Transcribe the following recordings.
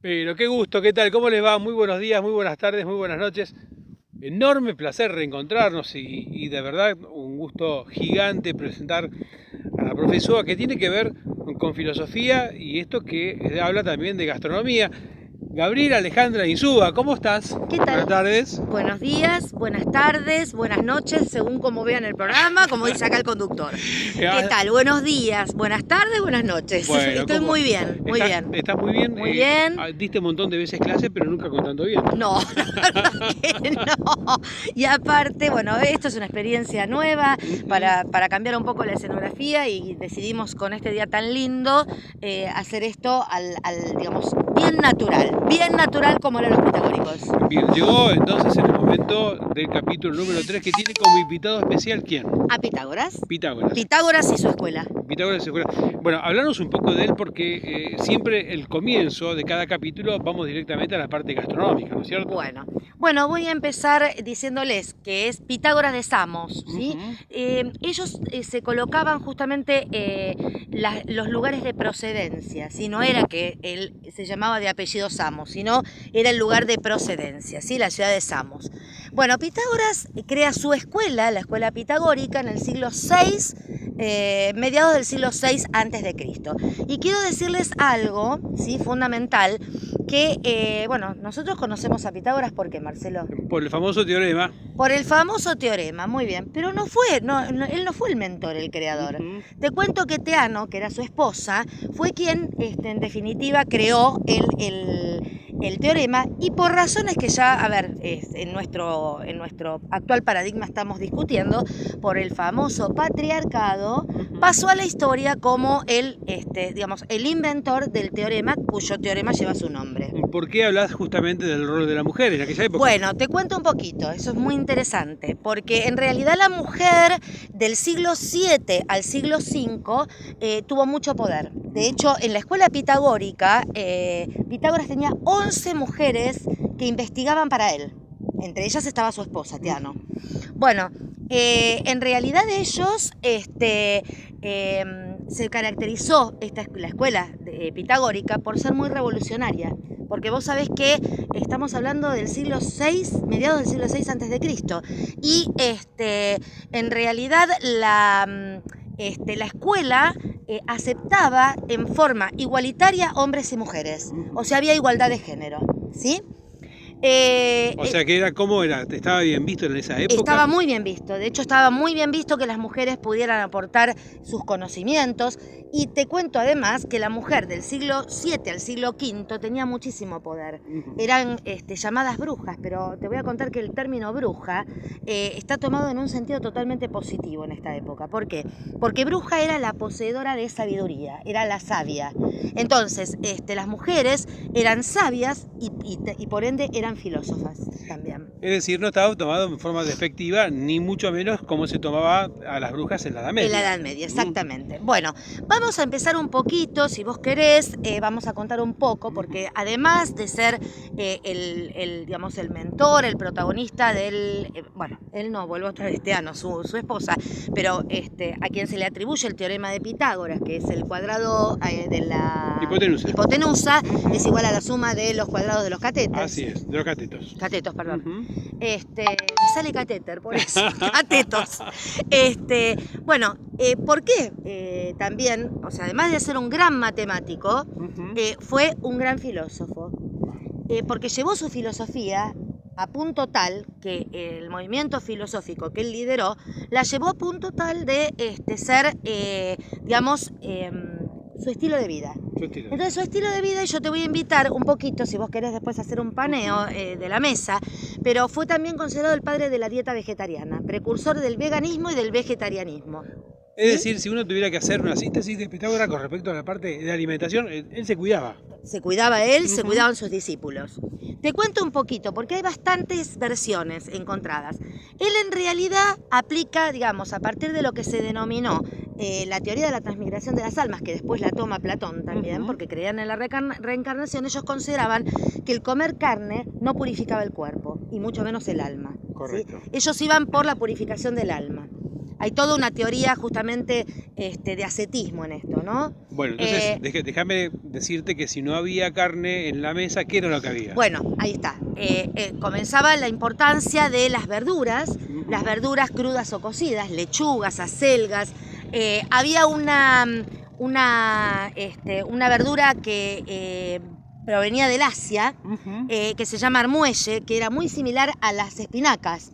Pero qué gusto, ¿qué tal? ¿Cómo les va? Muy buenos días, muy buenas tardes, muy buenas noches. Enorme placer reencontrarnos y de verdad un gusto gigante presentar a la profesora que tiene que ver con filosofía y esto que habla también de gastronomía. Gabriela Alejandra Insúa, ¿cómo estás? ¿Qué Buenas tal? tardes. Buenos días, buenas tardes, buenas noches, según como vean el programa, como dice acá el conductor. ¿Qué tal? Buenos días, buenas tardes, buenas noches. Bueno, Estoy ¿cómo? muy bien, muy bien. ¿Estás muy bien? Muy bien. Diste un montón de veces clase, pero nunca con tanto bien. No, la verdad que no. Y aparte, bueno, esto es una experiencia nueva para cambiar un poco la escenografía y decidimos con este día tan lindo hacer esto digamos, bien natural como eran los pitagóricos. Bien, llegó entonces en el momento del capítulo número 3 que tiene como invitado especial ¿quién? A Pitágoras. Pitágoras. Pitágoras y su escuela. Pitágoras y su escuela. Bueno, hablarnos un poco de él porque siempre el comienzo de cada capítulo vamos directamente a la parte gastronómica, ¿no es cierto? Bueno, voy a empezar diciéndoles que es Pitágoras de Samos, ¿sí? Ellos se colocaban justamente los lugares de procedencia, ¿sí? No era que él se llamaba de apellido Samos, sino era el lugar de procedencia, ¿sí? La ciudad de Samos. Bueno, Pitágoras crea su escuela, la escuela pitagórica, en el siglo VI, mediados del siglo VI antes de Cristo. Y quiero decirles algo, ¿sí? Fundamental, que, bueno, nosotros conocemos a Pitágoras, ¿por qué, Marcelo? Por el famoso teorema. Por el famoso teorema, muy bien, pero él no fue el mentor, el creador. Te cuento que Teano, que era su esposa, fue quien, en definitiva, creó el teorema, y por razones que ya, a ver, en nuestro actual paradigma estamos discutiendo, por el famoso patriarcado, pasó a la historia como digamos, el inventor del teorema, cuyo teorema lleva su nombre. ¿Por qué hablas justamente del rol de la mujer en aquella época? Bueno, te cuento un poquito, eso es muy interesante, porque en realidad la mujer del siglo VII al siglo V tuvo mucho poder. De hecho, en la escuela pitagórica, Pitágoras tenía 11 mujeres que investigaban para él. Entre ellas estaba su esposa, Teano. Bueno, en realidad ellos se caracterizó la escuela pitagórica por ser muy revolucionaria. Porque vos sabés que estamos hablando del siglo VI, mediados del siglo VI antes de Cristo. Y en realidad la escuela aceptaba en forma igualitaria hombres y mujeres. O sea, había igualdad de género, ¿sí? O sea, que ¿cómo era? ¿Estaba bien visto en esa época? Estaba muy bien visto. De hecho, estaba muy bien visto que las mujeres pudieran aportar sus conocimientos. Y te cuento además que la mujer del siglo VII al siglo V tenía muchísimo poder. Eran llamadas brujas, pero te voy a contar que el término bruja está tomado en un sentido totalmente positivo en esta época. ¿Por qué? Porque bruja era la poseedora de sabiduría, era la sabia. Entonces, las mujeres eran sabias y por ende eran filósofas también. Es decir, no estaba tomado en forma despectiva, ni mucho menos como se tomaba a las brujas en la Edad Media. En la Edad Media, exactamente. Bueno, vamos a empezar un poquito, si vos querés, vamos a contar un poco, porque además de ser digamos, el mentor, el protagonista del, bueno, él no, vuelvo otra vez, Teano, su esposa, pero a quien se le atribuye el teorema de Pitágoras, que es el cuadrado de la hipotenusa, es igual a la suma de los cuadrados de los catéteres. Así es, de los catetos. Catetos, perdón. Me sale catéter, por eso, catetos. Bueno, ¿por qué? También, o sea, además de ser un gran matemático, fue un gran filósofo, porque llevó su filosofía a punto tal que el movimiento filosófico que él lideró, la llevó a punto tal de ser, digamos, su estilo de vida. Entonces, su estilo de vida, y yo te voy a invitar un poquito, si vos querés después hacer un paneo de la mesa, pero fue también considerado el padre de la dieta vegetariana, precursor del veganismo y del vegetarianismo. Es decir, si uno tuviera que hacer una síntesis de Pitágoras con respecto a la parte de alimentación, él se cuidaba. Se cuidaba él, se cuidaban sus discípulos. Te cuento un poquito, porque hay bastantes versiones encontradas. Él en realidad aplica, digamos, a partir de lo que se denominó la teoría de la transmigración de las almas, que después la toma Platón también, porque creían en la reencarnación. Ellos consideraban que el comer carne no purificaba el cuerpo, y mucho menos el alma. Correcto. ¿Sí? Ellos iban por la purificación del alma. hay toda una teoría justamente de ascetismo en esto, ¿no? Bueno, entonces déjame decirte que si no había carne en la mesa, ¿qué era lo que había? Bueno, ahí está. Comenzaba la importancia de las verduras crudas o cocidas, lechugas, acelgas. Había una verdura que provenía del Asia, que se llama armuelle, que era muy similar a las espinacas,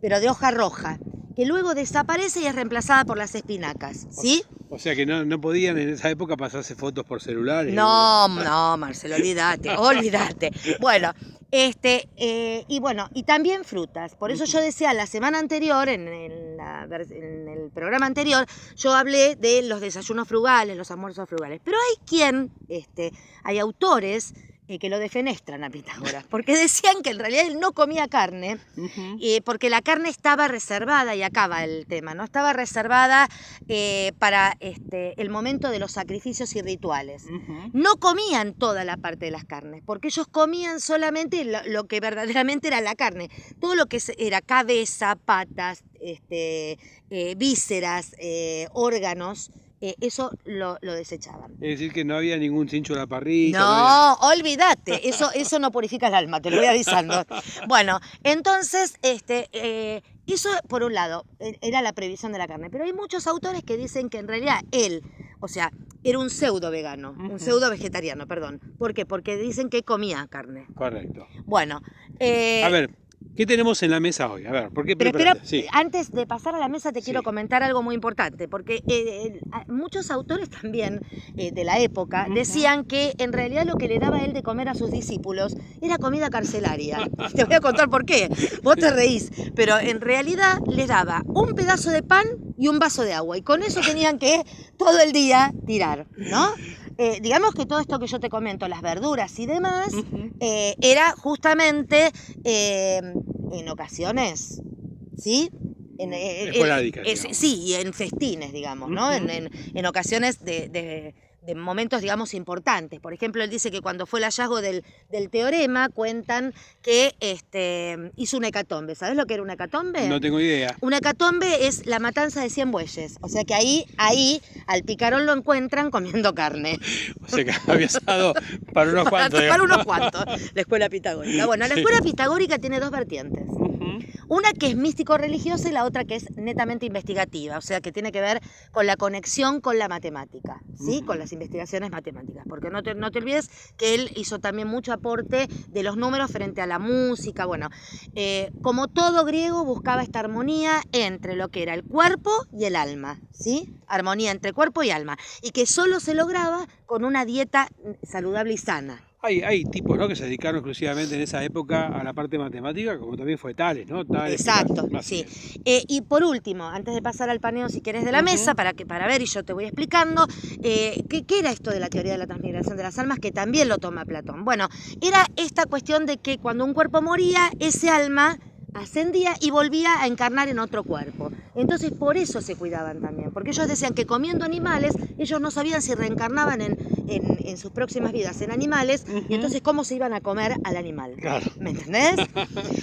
pero de hoja roja, que luego desaparece y es reemplazada por las espinacas, ¿sí? O sea que no podían en esa época pasarse fotos por celulares. No, Marcelo, olvídate. Bueno, y también frutas. Por eso yo decía la semana anterior, en el programa anterior, yo hablé de los desayunos frugales, los almuerzos frugales. Pero hay autores que lo defenestran a Pitágoras, porque decían que en realidad él no comía carne, porque la carne estaba reservada, y acá va el tema, ¿no? Estaba reservada para el momento de los sacrificios y rituales. No comían toda la parte de las carnes, porque ellos comían solamente lo que verdaderamente era la carne. Todo lo que era cabeza, patas, vísceras, órganos, eso lo desechaban. Es decir, que no había ningún cincho a la parrilla. No, olvídate, eso no purifica el alma, te lo voy avisando. Bueno, entonces, eso por un lado, era la prohibición de la carne, pero hay muchos autores que dicen que en realidad él, o sea, era un pseudo vegano, un pseudo vegetariano, perdón. ¿Por qué? Porque dicen que comía carne. Correcto. Bueno. A ver, ¿qué tenemos en la mesa hoy? A ver, ¿por qué? Pero antes de pasar a la mesa te quiero comentar algo muy importante, porque muchos autores también de la época decían que en realidad lo que le daba él de comer a sus discípulos era comida carcelaria. Te voy a contar por qué, vos te reís, pero en realidad les daba un pedazo de pan y un vaso de agua, y con eso tenían que todo el día tirar, ¿no? Digamos que todo esto que yo te comento, las verduras y demás, era justamente en ocasiones, ¿sí? Esporádicas, sí, y en festines, digamos, ¿no? En ocasiones de momentos, digamos, importantes. Por ejemplo, él dice que cuando fue el hallazgo del teorema, cuentan que hizo una hecatombe. ¿Sabés lo que era una hecatombe? No tengo idea. Una hecatombe es la matanza de 100 bueyes. O sea que ahí al picarón lo encuentran comiendo carne. O sea que había estado para unos cuantos. Para unos cuantos, la escuela pitagórica. Bueno, la escuela pitagórica tiene dos vertientes. Una que es místico-religiosa y la otra que es netamente investigativa, o sea, que tiene que ver con la conexión con la matemática, ¿sí? Con las investigaciones matemáticas, porque no te olvides que él hizo también mucho aporte de los números frente a la música. Bueno, como todo griego buscaba esta armonía entre lo que era el cuerpo y el alma, ¿sí? Armonía entre cuerpo y alma, y que solo se lograba con una dieta saludable y sana. Hay tipos, ¿no?, que se dedicaron exclusivamente en esa época a la parte matemática, como también fue Tales, ¿no? Tales, exacto, sí. Y por último, antes de pasar al paneo, si querés, de la mesa, para ver, y yo te voy explicando, ¿qué era esto de la teoría de la transmigración de las almas? Que también lo toma Platón. Bueno, era esta cuestión de que cuando un cuerpo moría, ese alma ascendía y volvía a encarnar en otro cuerpo. Entonces por eso se cuidaban también, porque ellos decían que comiendo animales, ellos no sabían si reencarnaban en sus próximas vidas en animales, y entonces cómo se iban a comer al animal. Claro. ¿Me entendés?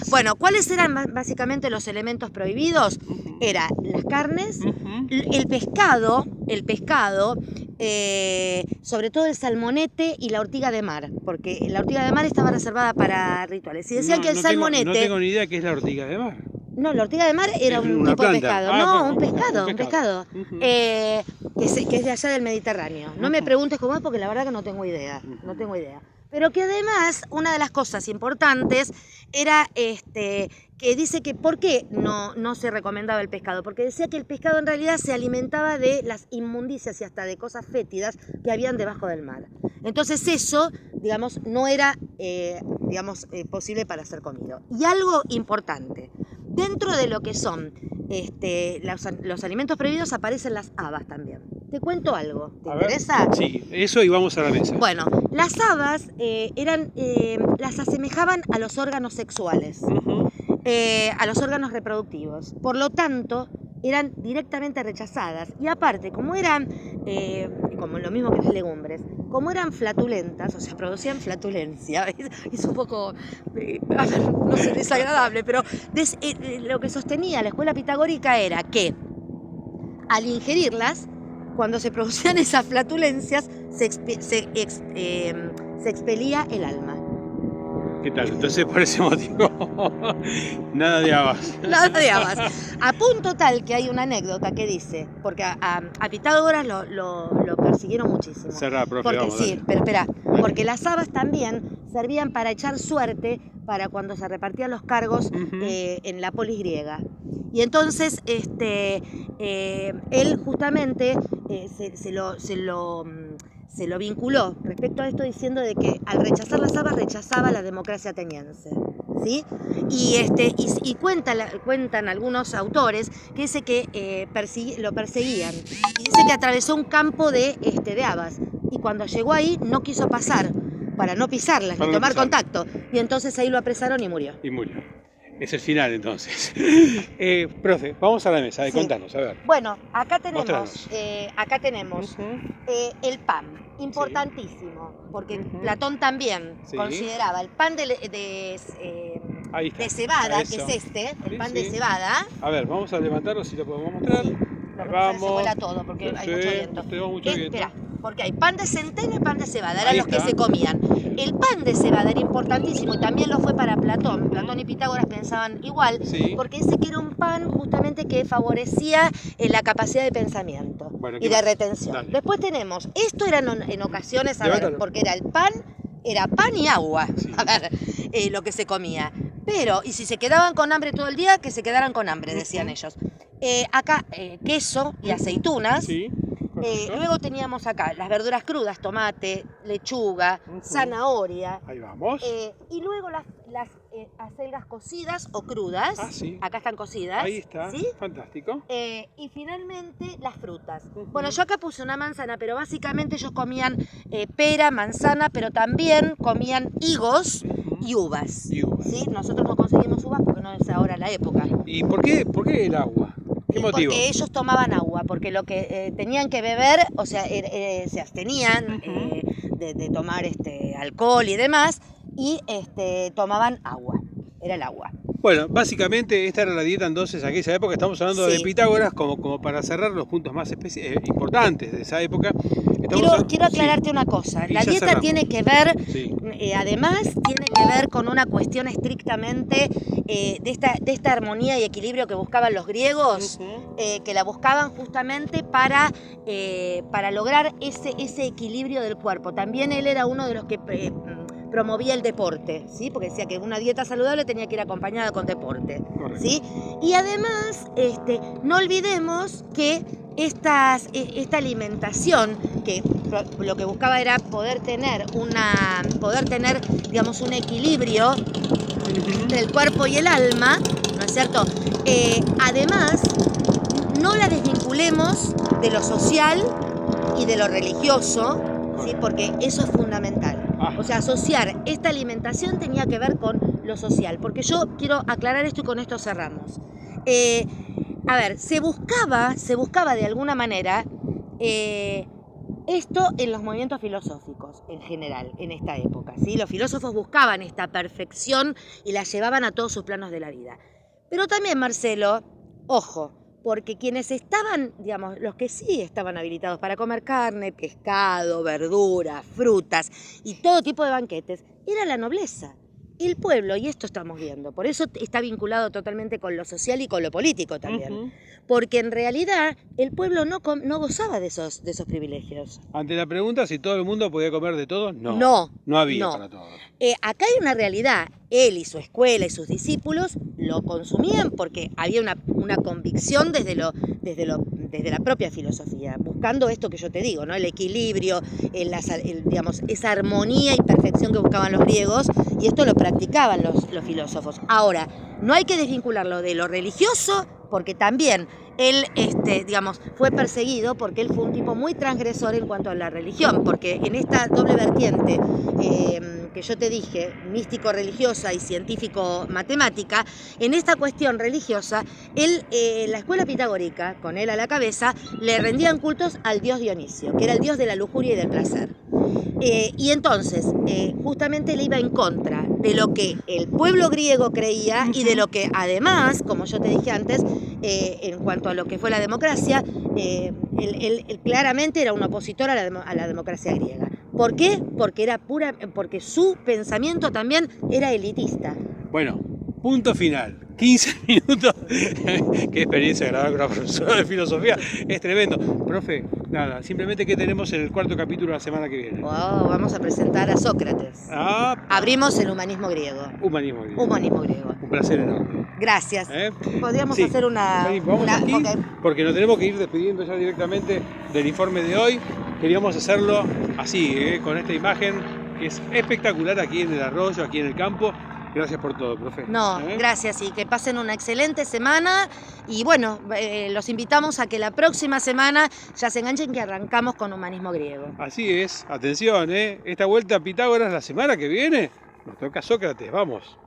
Bueno, ¿cuáles eran básicamente los elementos prohibidos? Era las carnes, el pescado, sobre todo el salmonete y la ortiga de mar, porque la ortiga de mar estaba reservada para rituales. Y decían que el salmonete... No tengo ni idea qué es la ortiga de mar. No, la ortiga de mar era un tipo de pescado. Un pescado. Que es de allá del Mediterráneo. No me preguntes cómo es, porque la verdad que no tengo idea. Pero que además, una de las cosas importantes era que dice que ¿por qué no se recomendaba el pescado? Porque decía que el pescado en realidad se alimentaba de las inmundicias y hasta de cosas fétidas que habían debajo del mar. Entonces eso, digamos, no era posible para ser comido. Y algo importante, dentro de lo que son los alimentos prohibidos aparecen las habas también. Te cuento algo, ¿te interesa? Sí, eso, y vamos a la mesa. Bueno, las habas las asemejaban a los órganos sexuales, a los órganos reproductivos. Por lo tanto, eran directamente rechazadas. Y aparte, como eran, como lo mismo que las legumbres, como eran flatulentas, o sea, producían flatulencia, es un poco, no sé, desagradable, pero lo que sostenía la escuela pitagórica era que al ingerirlas, cuando se producían esas flatulencias, se expelía el alma. ¿Qué tal? Entonces, por ese motivo, nada de habas. Nada de habas. A punto tal que hay una anécdota que dice, porque a Pitágoras lo persiguieron muchísimo. Cerrá, profe, porque vamos, sí, dale. pero espera, porque las habas también servían para echar suerte para cuando se repartían los cargos en la polis griega. Y entonces él justamente se lo vinculó respecto a esto diciendo de que al rechazar las habas rechazaba la democracia ateniense, ¿sí? Y cuentan algunos autores que dice que lo perseguían y dice que atravesó un campo de habas y cuando llegó ahí no quiso pasar para no pisarlas ni tomar contacto y entonces ahí lo apresaron y murió. Y murió. Es el final entonces. Profe, vamos a la mesa, Sí. Contanos, a ver. Bueno, acá tenemos Mostranos. el pan, importantísimo, porque Platón también consideraba el pan Ahí está. de cebada, Eso. que es el pan Sí, de sí. cebada. A ver, vamos a levantarlo si lo podemos mostrar. Sí, lo que pasa es que se vuela todo porque hay mucho viento. Tenemos mucho viento. Espera, porque hay pan de centeno y pan de cebada, eran Ahí los que está. se comían. El pan de cebada era importantísimo y también lo fue para Platón. Platón y Pitágoras pensaban igual, Sí. porque dice que era un pan justamente que favorecía la capacidad de pensamiento Bueno, y ¿qué de más? retención. Dale. Después tenemos, esto era en ocasiones, a ver, Levántalo. porque era pan y agua, Sí. a ver, lo que se comía. Pero, y si se quedaban con hambre todo el día, que se quedaran con hambre, decían ellos. Acá, queso y aceitunas. Sí. correcto. Luego teníamos acá las verduras crudas, tomate, lechuga, zanahoria. Ahí vamos. Y luego las acelgas cocidas o crudas. Ah, sí. Acá están cocidas. Ahí está. ¿Sí? Fantástico. Y finalmente las frutas. Bueno, yo acá puse una manzana, pero básicamente ellos comían pera, manzana, pero también comían higos y uvas. Y uvas. ¿Sí? Nosotros no conseguimos uvas porque no es ahora la época. ¿Y por qué el agua? ¿Qué motivo? Porque ellos tomaban agua, porque lo que tenían que beber, o sea, se abstenían de tomar alcohol y demás, y tomaban agua, era el agua. Bueno, básicamente esta era la dieta entonces en aquella época. Estamos hablando de Sí. Pitágoras como para cerrar los puntos más importantes de esa época. Quiero aclararte una cosa, Y la ya dieta cerramos. tiene que ver, Sí. además tiene que ver con una cuestión estrictamente de esta armonía y equilibrio que buscaban los griegos, que la buscaban justamente para lograr ese equilibrio del cuerpo. También él era uno de los que promovía el deporte, ¿sí? Porque decía que una dieta saludable tenía que ir acompañada con deporte, ¿sí? Y además, no olvidemos que esta alimentación, que lo que buscaba era poder tener digamos, un equilibrio entre el cuerpo y el alma, ¿no es cierto? Además, no la desvinculemos de lo social y de lo religioso, ¿sí? Porque eso es fundamental. O sea, asociar esta alimentación tenía que ver con lo social, porque yo quiero aclarar esto y con esto cerramos. A ver, se buscaba de alguna manera esto en los movimientos filosóficos en general, en esta época, ¿sí? Los filósofos buscaban esta perfección y la llevaban a todos sus planos de la vida. Pero también, Marcelo, ojo, porque quienes estaban, digamos, los que sí estaban habilitados para comer carne, pescado, verduras, frutas y todo tipo de banquetes, era la nobleza. El pueblo, y esto estamos viendo, por eso está vinculado totalmente con lo social y con lo político también, porque en realidad el pueblo no gozaba de esos privilegios. Ante la pregunta si todo el mundo podía comer de todo, no había para todos. Acá hay una realidad, él y su escuela y sus discípulos lo consumían porque había una convicción desde la propia filosofía, buscando esto que yo te digo, ¿no? El equilibrio, digamos, esa armonía y perfección que buscaban los griegos, y esto lo practicaban los filósofos. Ahora, no hay que desvincularlo de lo religioso, porque también él, digamos, fue perseguido porque él fue un tipo muy transgresor en cuanto a la religión, porque en esta doble vertiente que yo te dije, místico-religiosa y científico-matemática, en esta cuestión religiosa, él, la escuela pitagórica, con él a la cabeza, le rendían cultos al dios Dionisio, que era el dios de la lujuria y del placer. Y entonces, justamente él iba en contra de lo que el pueblo griego creía y de lo que además, como yo te dije antes, en cuanto a lo que fue la democracia, él claramente era un opositor a la democracia griega. ¿Por qué? Porque su pensamiento también era elitista. Bueno, punto final. 15 minutos. Qué experiencia grabar con una profesora de filosofía. Es tremendo. Profe, nada, simplemente que tenemos en el cuarto capítulo la semana que viene. Wow, vamos a presentar a Sócrates. Abrimos el humanismo griego. Humanismo griego. Humanismo griego. Un placer enorme. Gracias. Podríamos hacer una... Vamos aquí, okay. Porque nos tenemos que ir despidiendo ya directamente del informe de hoy. Queríamos hacerlo así, con esta imagen que es espectacular aquí en el arroyo, aquí en el campo. Gracias por todo, profe. No, gracias y que pasen una excelente semana. Y bueno, los invitamos a que la próxima semana ya se enganchen que arrancamos con humanismo griego. Así es, atención, esta vuelta a Pitágoras la semana que viene nos toca Sócrates, vamos.